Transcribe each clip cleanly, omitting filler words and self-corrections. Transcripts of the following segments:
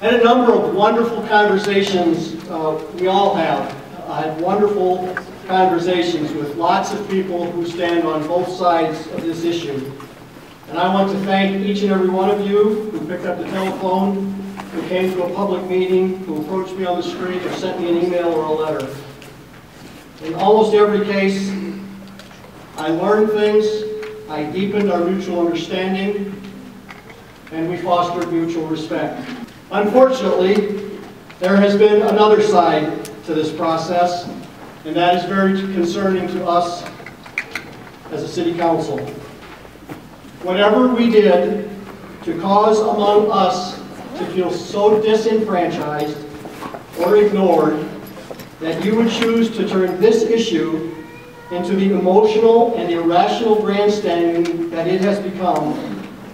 Had a number of wonderful conversations, we all have. I had wonderful conversations with lots of people who stand on both sides of this issue. And I want to thank each and every one of you who picked up the telephone, who came to a public meeting, who approached me on the street or sent me an email or a letter. In almost every case, I learned things, I deepened our mutual understanding, and we fostered mutual respect. Unfortunately, there has been another side to this process, and that is very concerning to us as a city council. Whatever we did to cause among us to feel so disenfranchised or ignored that you would choose to turn this issue into the emotional and irrational grandstanding that it has become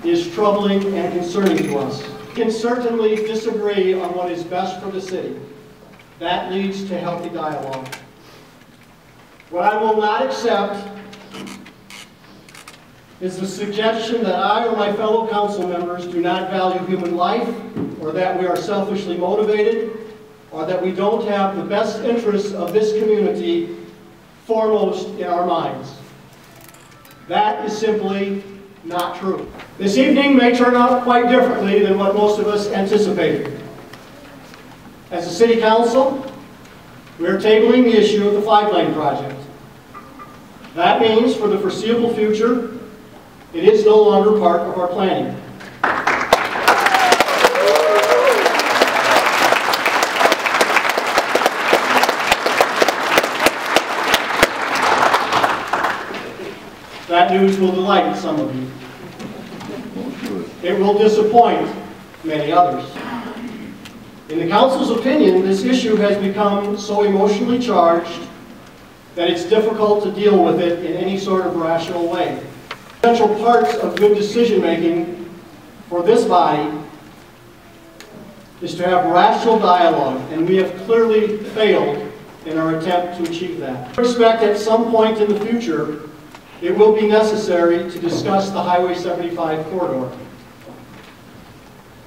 is troubling and concerning to us. We can certainly disagree on what is best for the city. That leads to healthy dialogue. What I will not accept is the suggestion that I or my fellow council members do not value human life, or that we are selfishly motivated, or that we don't have the best interests of this community foremost in our minds. That is simply not true. This evening may turn out quite differently than what most of us anticipated. As a city council, we are tabling the issue of the 5-lane project. That means, for the foreseeable future, it is no longer part of our planning. That news will delight some of you. It will disappoint many others. In the council's opinion, this issue has become so emotionally charged that it's difficult to deal with it in any sort of rational way. Essential parts of good decision-making for this body is to have rational dialogue, and we have clearly failed in our attempt to achieve that. I expect at some point in the future it will be necessary to discuss the Highway 75 corridor.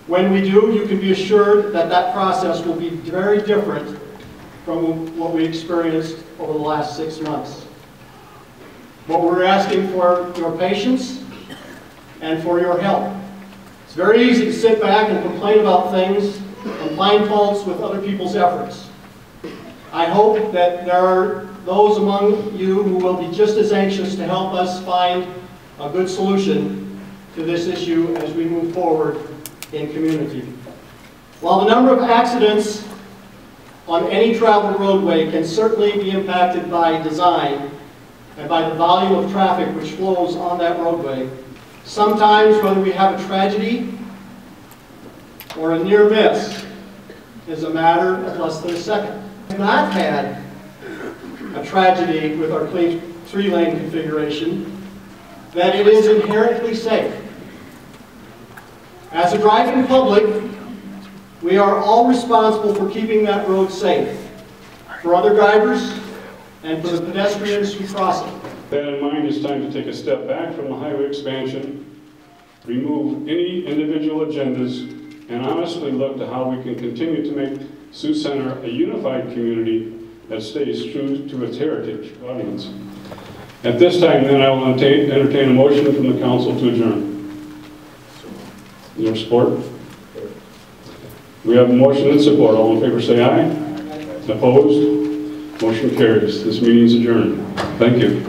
When we do, you can be assured that that process will be very different from what we experienced over the last 6 months. But we're asking for your patience and for your help. It's very easy to sit back and complain about things and find faults with other people's efforts. I hope that there are those among you who will be just as anxious to help us find a good solution to this issue as we move forward in community. While the number of accidents on any traveled roadway can certainly be impacted by design and by the volume of traffic which flows on that roadway, sometimes whether we have a tragedy or a near miss is a matter of less than a second. We have not had a tragedy with our clean 3-lane configuration, that it is inherently safe. As a driving public, we are all responsible for keeping that road safe for other drivers and for the pedestrians who cross it. With that in mind, it's time to take a step back from the highway expansion, remove any individual agendas, and honestly look to how we can continue to make Sioux Center a unified community that stays true to its heritage audience. At this time, then, I will entertain a motion from the council to adjourn. Is there support? We have a motion and support. All in favor say aye. Opposed? Motion carries. This meeting is adjourned. Thank you.